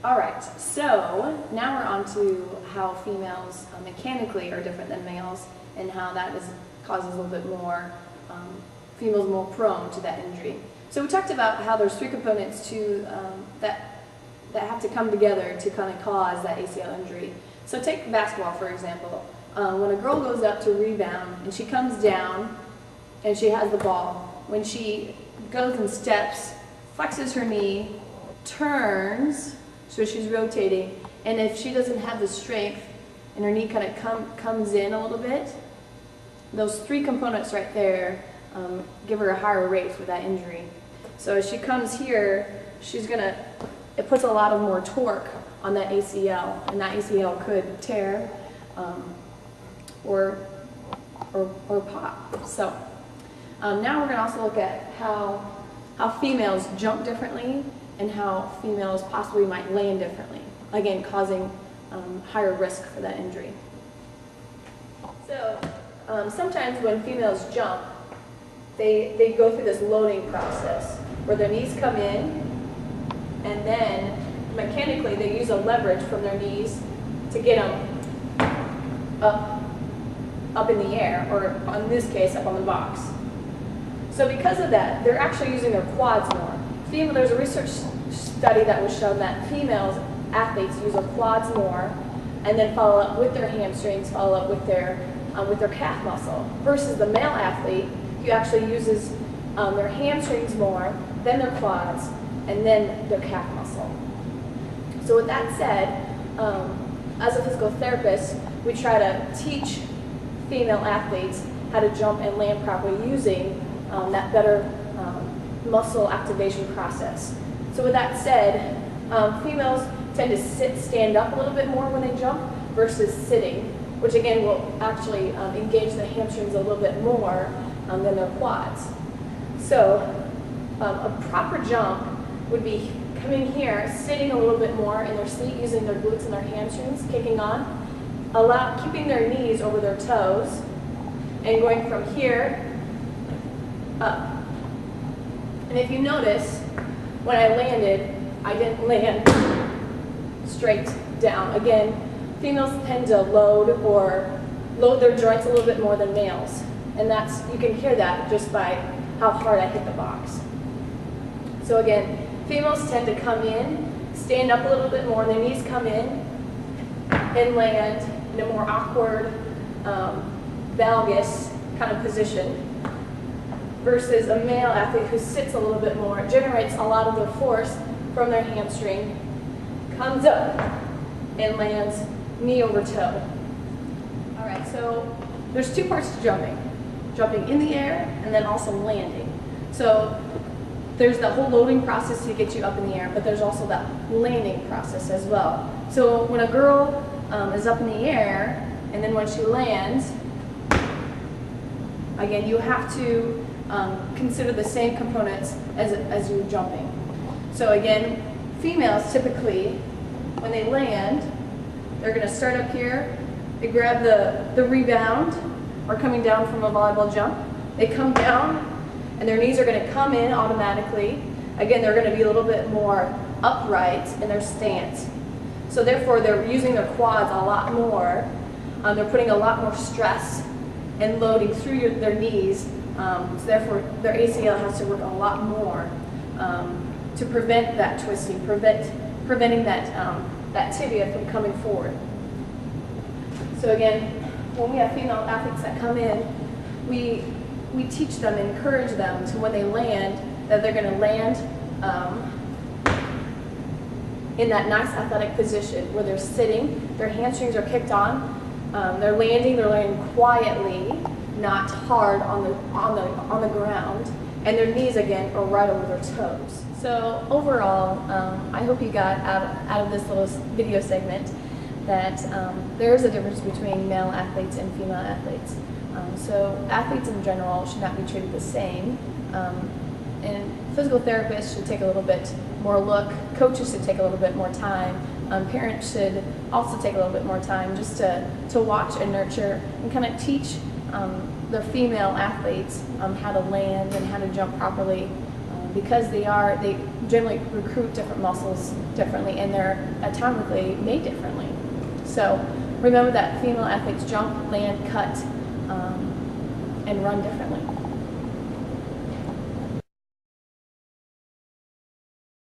All right, so now we're on to how females mechanically are different than males, and how that causes a little bit more, females more prone to that injury. So we talked about how there's three components to that have to come together to kind of cause that ACL injury. So take basketball, for example. When a girl goes up to rebound and she comes down and she has the ball, when she goes and steps, flexes her knee, turns, so she's rotating, and if she doesn't have the strength and her knee kind of comes in a little bit, those three components right there give her a higher rate for that injury. So as she comes here, it puts a lot of more torque on that ACL, and that ACL could tear or pop. So now we're going to also look at how females jump differently and how females possibly might land differently, again causing higher risk for that injury. So sometimes when females jump, they go through this loading process where their knees come in, and then mechanically they use a leverage from their knees to get them up in the air, or in this case up on the box. So because of that, they're actually using their quads more. There's a research study that was shown that females athletes use their quads more, and then follow up with their hamstrings, follow up with their calf muscle, versus the male athlete who actually uses their hamstrings more, then their quads, and then their calf muscle. So with that said, as a physical therapist, we try to teach female athletes how to jump and land properly using that better muscle activation process. So with that said, females tend to stand up a little bit more when they jump versus sitting, which again will actually engage the hamstrings a little bit more than their quads. So a proper jump would be coming here, sitting a little bit more in their seat, using their glutes and their hamstrings, kicking on, keeping their knees over their toes, and going from here up. And if you notice, when I landed, I didn't land straight down. Again, females tend to load their joints a little bit more than males. And you can hear that just by how hard I hit the box. So again, females tend to come in, stand up a little bit more, their knees come in, and land in a more awkward, valgus kind of position, versus a male athlete who sits a little bit more, generates a lot of their force from their hamstring, comes up, and lands knee over toe. All right, so there's two parts to jumping. Jumping in the air, and then also landing. So there's the whole loading process to get you up in the air, but there's also that landing process as well. So when a girl is up in the air, and then when she lands, again, you have to consider the same components as you're jumping. So again, females typically, when they land, they're going to start up here, they grab the rebound, or coming down from a volleyball jump. They come down, and their knees are going to come in automatically. Again, they're going to be a little bit more upright in their stance. So therefore, they're using their quads a lot more. They're putting a lot more stress and loading through their knees. So therefore, their ACL has to work a lot more to prevent that twisting, preventing that tibia from coming forward. So again, when we have female athletes that come in, we teach them and encourage them to, when they land, that they're going to land in that nice athletic position where they're sitting, their hamstrings are kicked on, they're landing quietly, not hard on the ground, and their knees again are right over their toes. So overall, I hope you got out of this little video segment that there is a difference between male athletes and female athletes. So athletes in general should not be treated the same, and physical therapists should take a little bit more look, coaches should take a little bit more time, parents should also take a little bit more time just to watch and nurture and kind of teach their female athletes how to land and how to jump properly because they generally recruit different muscles differently, and they're anatomically made differently. So remember that female athletes jump, land, cut, and run differently.